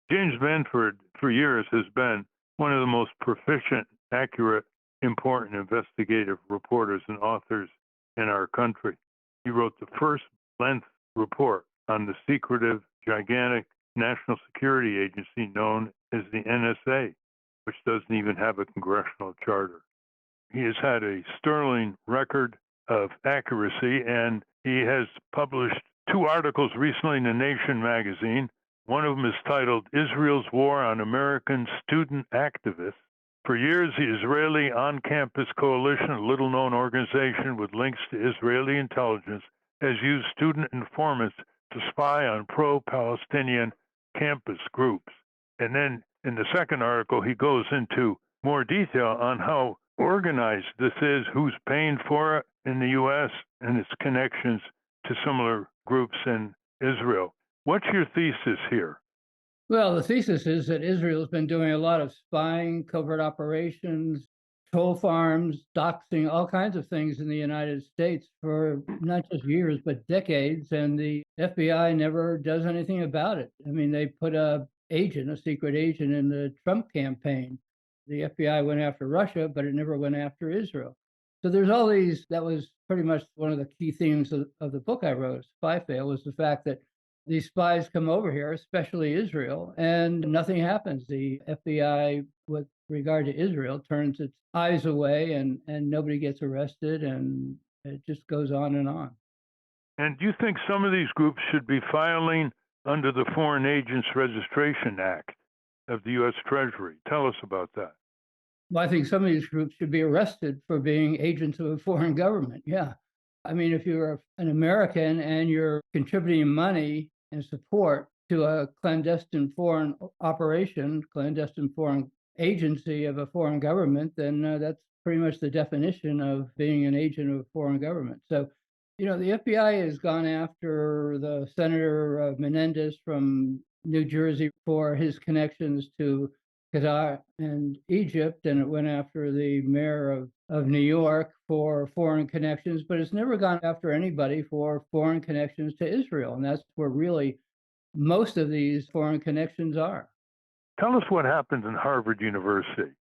James Bamford, for years, has been one of the most proficient, accurate, important investigative reporters and authors in our country. He wrote the first length report on the secretive, gigantic national security agency known as the NSA, which doesn't even have a congressional charter. He has had a sterling record of accuracy, and he has published 2 articles recently in The Nation magazine. One of them is titled Israel's War on American Student Activists. For years, the Israeli On-Campus Coalition, a little-known organization with links to Israeli intelligence, has used student informants to spy on pro-Palestinian campus groups. And then in the second article, he goes into more detail on how organized this is, who's paying for it in the U.S., and its connections to similar groups in Israel. What's your thesis here? Well, the thesis is that Israel's been doing a lot of spying, covert operations, troll farms, doxing, all kinds of things in the United States for not just years, but decades. And the FBI never does anything about it. I mean, they put a secret agent in the Trump campaign. The FBI went after Russia, but it never went after Israel. So there's all these, that was pretty much one of the key themes of the book I wrote, Spy Fail, was the fact that these spies come over here, especially Israel, and nothing happens. The FBI, with regard to Israel, turns its eyes away and nobody gets arrested, and it just goes on and on. And do you think some of these groups should be filing under the Foreign Agents Registration Act of the U.S. Treasury? Tell us about that. Well, I think some of these groups should be arrested for being agents of a foreign government. Yeah. I mean, if you're an American and you're contributing money and support to a clandestine foreign operation, clandestine foreign agency of a foreign government, then that's pretty much the definition of being an agent of a foreign government. So, the FBI has gone after the Senator Menendez from New Jersey for his connections to Qatar, and Egypt, and it went after the mayor of New York for foreign connections, but it's never gone after anybody for foreign connections to Israel. And that's where really most of these foreign connections are. Tell us what happens in Harvard University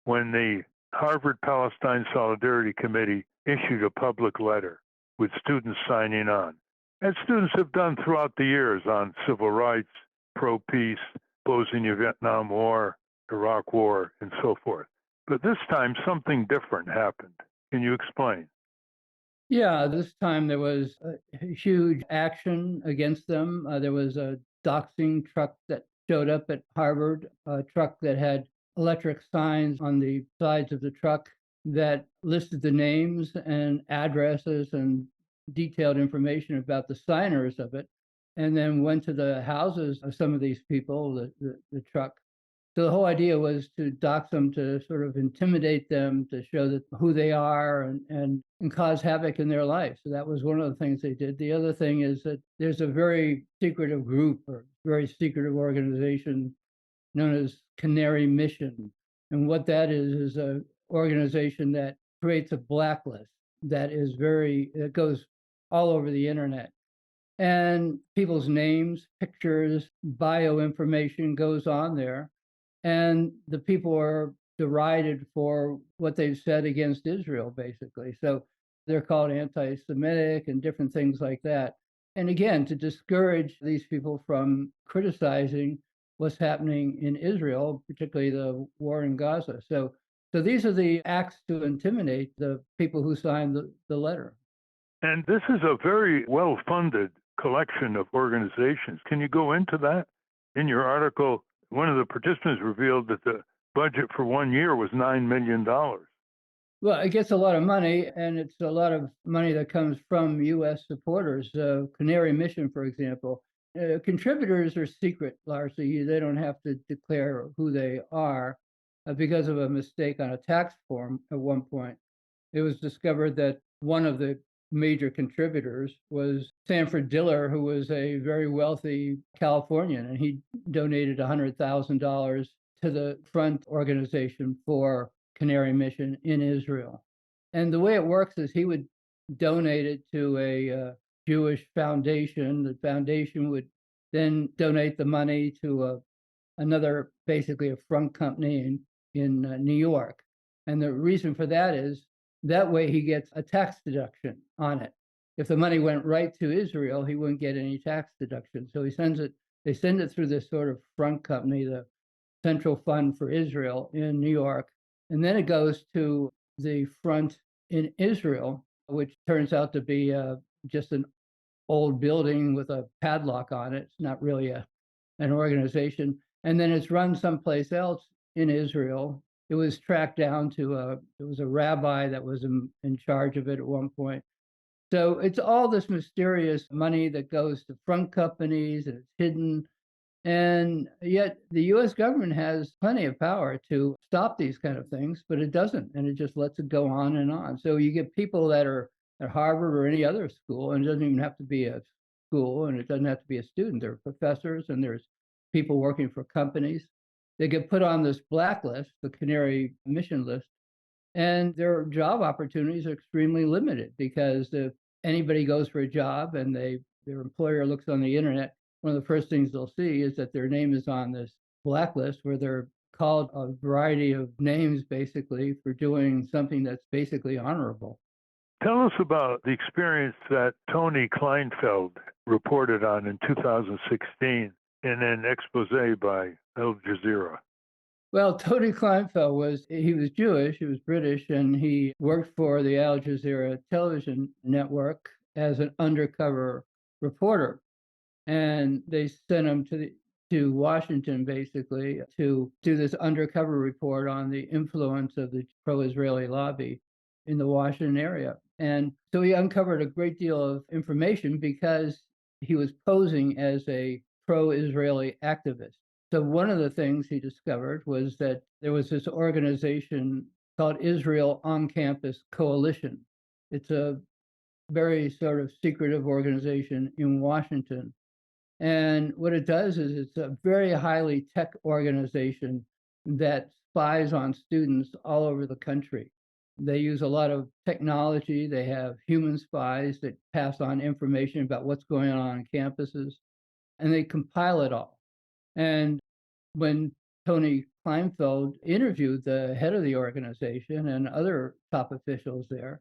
when the Harvard Palestine Solidarity Committee issued a public letter with students signing on, as students have done throughout the years on civil rights, pro-peace, opposing the Vietnam War, Iraq War, and so forth. But this time, something different happened. Can you explain? Yeah, this time there was a huge action against them. There was a doxing truck that showed up at Harvard, a truck that had electric signs on the sides of the truck that listed the names and addresses and detailed information about the signers of it, and then went to the houses of some of these people, the truck. So the whole idea was to dox them, to sort of intimidate them, to show that who they are and cause havoc in their life. So that was one of the things they did. The other thing is that there's a very secretive group or very secretive organization known as Canary Mission. And what that is a organization that creates a blacklist that goes all over the internet. And people's names, pictures, bio information goes on there. And the people are derided for what they've said against Israel, basically. So they're called anti-Semitic and different things like that. And again, to discourage these people from criticizing what's happening in Israel, particularly the war in Gaza. So these are the acts to intimidate the people who signed the letter. And this is a very well-funded collection of organizations. Can you go into that? In your article, one of the participants revealed that the budget for 1 year was $9 million. Well, it gets a lot of money, and it's a lot of money that comes from U.S. supporters. Canary Mission, for example, contributors are secret largely. They don't have to declare who they are because of a mistake on a tax form at one point. It was discovered that one of the major contributors was Sanford Diller, who was a very wealthy Californian, and he donated $100,000 to the front organization for Canary Mission in Israel. And the way it works is he would donate it to a Jewish foundation. The foundation would then donate the money to another, basically a front company in New York. And the reason for that is that way he gets a tax deduction on it. If the money went right to Israel, he wouldn't get any tax deduction. So they send it through this sort of front company, the Central Fund for Israel in New York. And then it goes to the front in Israel, which turns out to be just an old building with a padlock on it. It's not really an organization. And then it's run someplace else in Israel. It was tracked down to it was a rabbi that was in charge of it at one point. So it's all this mysterious money that goes to front companies, and it's hidden. And yet the US government has plenty of power to stop these kind of things, but it doesn't. And it just lets it go on and on. So you get people that are at Harvard or any other school, and it doesn't even have to be a school, and it doesn't have to be a student. There are professors, and there's people working for companies. They get put on this blacklist, the Canary Mission list, and their job opportunities are extremely limited because if anybody goes for a job and their employer looks on the internet, one of the first things they'll see is that their name is on this blacklist where they're called a variety of names, basically, for doing something that's basically honorable. Tell us about the experience that Tony Kleinfeld reported on in 2016 in an expose by Al Jazeera. Well, Tony Kleinfeld was Jewish, he was British, and he worked for the Al Jazeera television network as an undercover reporter. And they sent him to Washington, basically, to do this undercover report on the influence of the pro-Israeli lobby in the Washington area. And so he uncovered a great deal of information because he was posing as a pro-Israeli activist. So one of the things he discovered was that there was this organization called Israel On-Campus Coalition. It's a very sort of secretive organization in Washington. And what it does is it's a very highly tech organization that spies on students all over the country. They use a lot of technology. They have human spies that pass on information about what's going on campuses, and they compile it all. And when Tony Kleinfeld interviewed the head of the organization and other top officials there,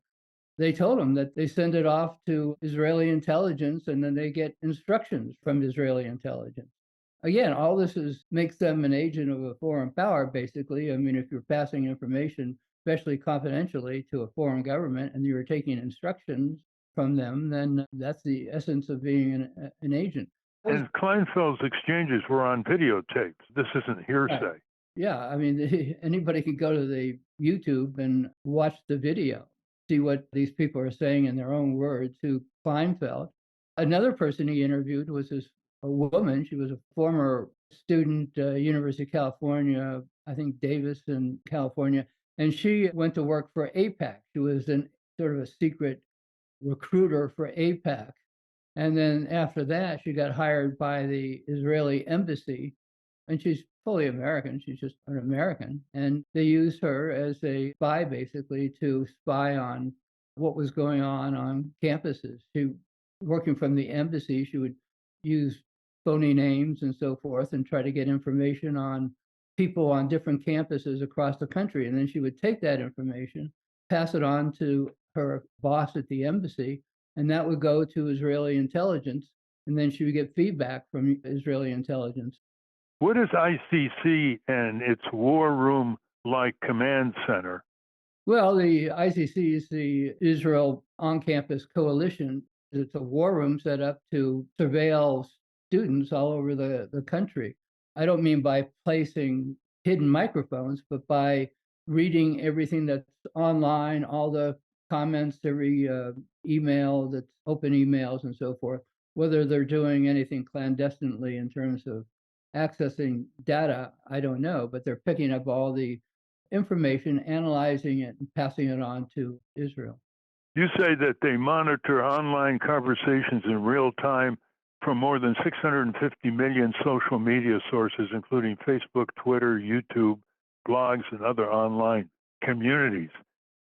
they told him that they send it off to Israeli intelligence and then they get instructions from Israeli intelligence. Again, all this makes them an agent of a foreign power, basically. I mean, if you're passing information, especially confidentially, to a foreign government and you're taking instructions from them, then that's the essence of being an agent. And Kleinfeld's exchanges were on videotapes. This isn't hearsay. Right. Yeah, I mean, anybody can go to the YouTube and watch the video, see what these people are saying in their own words to Kleinfeld. Another person he interviewed was a woman. She was a former student, University of California, I think Davis in California, and she went to work for AIPAC. She was an sort of a secret recruiter for AIPAC. And then after that, she got hired by the Israeli embassy, and she's fully American. She's just an American. And they used her as a spy, basically, to spy on what was going on campuses. She, working from the embassy, she would use phony names and so forth and try to get information on people on different campuses across the country. And then she would take that information, pass it on to her boss at the embassy, and that would go to Israeli intelligence, and then she would get feedback from Israeli intelligence. What is ICC and its war room-like command center? Well, the ICC is the Israel On-Campus Coalition. It's a war room set up to surveil students all over the country. I don't mean by placing hidden microphones, but by reading everything that's online, all the comments, every email that's open emails and so forth, whether they're doing anything clandestinely in terms of accessing data, I don't know, but they're picking up all the information, analyzing it, and passing it on to Israel. You say that they monitor online conversations in real time from more than 650 million social media sources, including Facebook, Twitter, YouTube, blogs, and other online communities.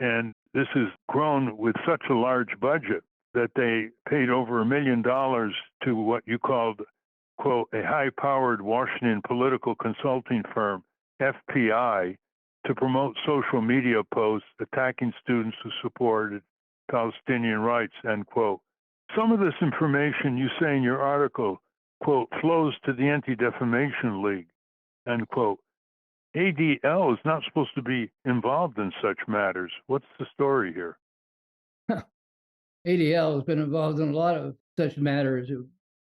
And this has grown with such a large budget that they paid over $1 million to what you called, quote, a high-powered Washington political consulting firm, FPI, to promote social media posts attacking students who supported Palestinian rights, end quote. Some of this information you say in your article, quote, flows to the Anti-Defamation League, end quote. ADL is not supposed to be involved in such matters. What's the story here? ADL has been involved in a lot of such matters. I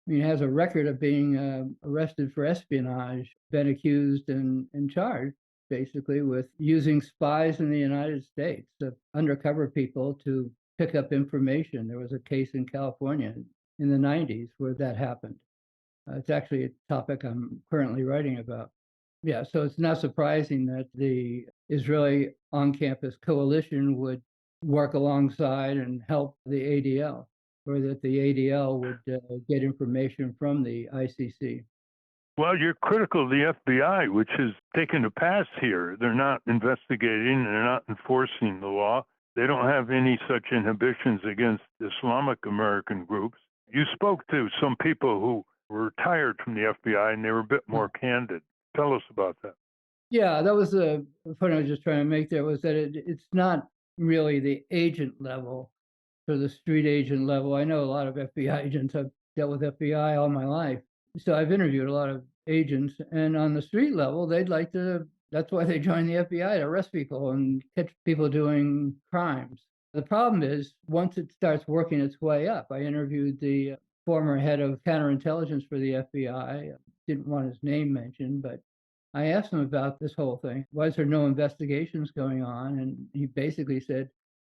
mean, it has a record of being arrested for espionage, been accused and charged, basically, with using spies in the United States, undercover people to pick up information. There was a case in California in the 90s where that happened. It's actually a topic I'm currently writing about. Yeah, so it's not surprising that the Israeli on-campus coalition would work alongside and help the ADL, or that the ADL would get information from the ICC. Well, you're critical of the FBI, which has taken a pass here. They're not investigating, they're not enforcing the law. They don't have any such inhibitions against Islamic American groups. You spoke to some people who were retired from the FBI, and they were a bit more candid. Tell us about that. Yeah, that was the point I was just trying to make there, was that it's not really the agent level or the street agent level. I know a lot of FBI agents. I've dealt with FBI all my life. So I've interviewed a lot of agents, and on the street level, they'd like to, that's why they join the FBI, to arrest people and catch people doing crimes. The problem is, once it starts working its way up, I interviewed the former head of counterintelligence for the FBI. Didn't want his name mentioned, but I asked him about this whole thing. Why is there no investigations going on? And he basically said,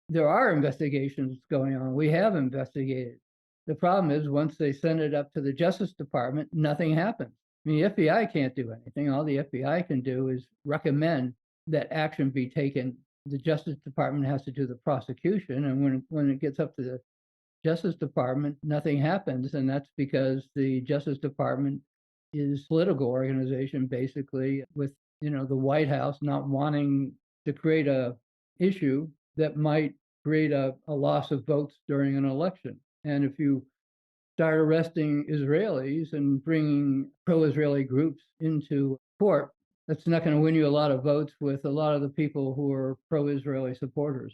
there are investigations going on. We have investigated. The problem is, once they send it up to the Justice Department, nothing happens. I mean, the FBI can't do anything. All the FBI can do is recommend that action be taken. The Justice Department has to do the prosecution. And when it gets up to the Justice Department, nothing happens. And that's because the Justice Department is a political organization, basically, with the White House not wanting to create a issue that might create a loss of votes during an election. And if you start arresting Israelis and bringing pro-Israeli groups into court, that's not going to win you a lot of votes with a lot of the people who are pro-Israeli supporters.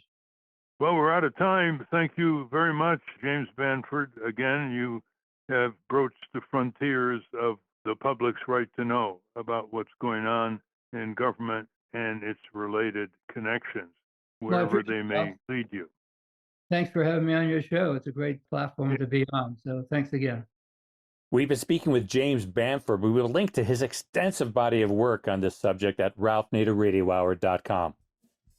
Well, we're out of time. Thank you very much, James Bamford. Again, you have broached the frontiers of the public's right to know about what's going on in government and its related connections, wherever they may lead you. Thanks for having me on your show. It's a great platform to be on. So thanks again. We've been speaking with James Bamford. We will link to his extensive body of work on this subject at ralphnaderradiohour.com.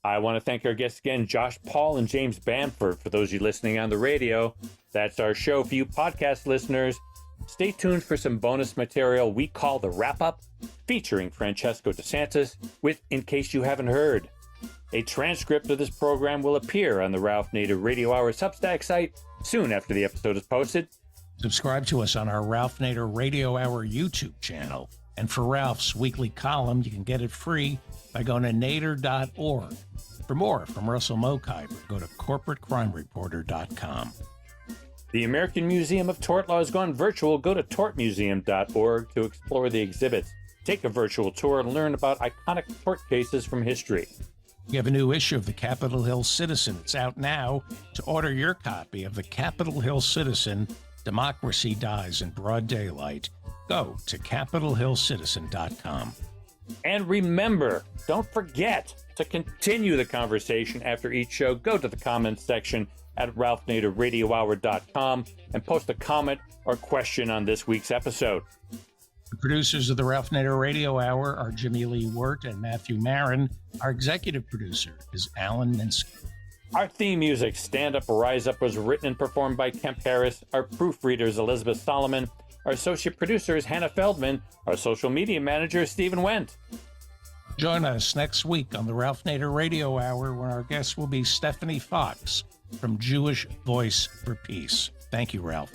I want to thank our guests again, Josh Paul and James Bamford. For those of you listening on the radio, that's our show. For you podcast listeners, stay tuned for some bonus material we call the Wrap-Up, featuring Francesco DeSantis with In Case You Haven't Heard. A transcript of this program will appear on the Ralph Nader Radio Hour Substack site soon after the episode is posted. Subscribe to us on our Ralph Nader Radio Hour YouTube channel. And for Ralph's weekly column, you can get it free by going to nader.org. For more from Russell Mokhiber, go to corporatecrimereporter.com. The American Museum of Tort Law has gone virtual. Go to tortmuseum.org to explore the exhibits. Take a virtual tour and learn about iconic tort cases from history. We have a new issue of the Capitol Hill Citizen. It's out now. To order your copy of the Capitol Hill Citizen, Democracy Dies in Broad Daylight, go to capitolhillcitizen.com. And remember, don't forget to continue the conversation after each show. Go to the comments section at ralphnaderradiohour.com and post a comment or question on this week's episode. The producers of the Ralph Nader Radio Hour are Jimmy Lee Wirt and Matthew Marin. Our executive producer is Alan Minsky. Our theme music, Stand Up, Rise Up, was written and performed by Kemp Harris. Our proofreader is Elizabeth Solomon. Our associate producer is Hannah Feldman. Our social media manager is Stephen Wendt. Join us next week on the Ralph Nader Radio Hour, where our guest will be Stephanie Fox from Jewish Voice for Peace. Thank you, Ralph.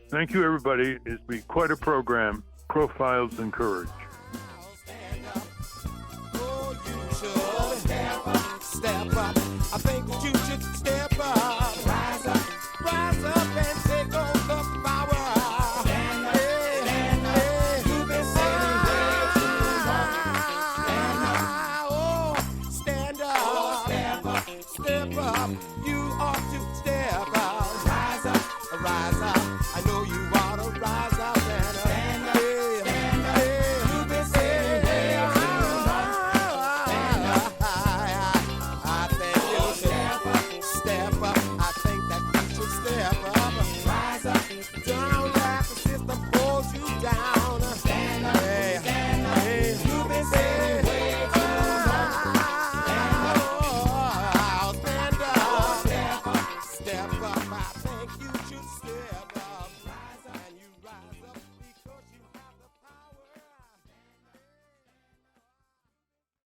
Thank you, everybody. It's been quite a program. Profiles in Courage. Stand up. Oh, you should step up. I think that you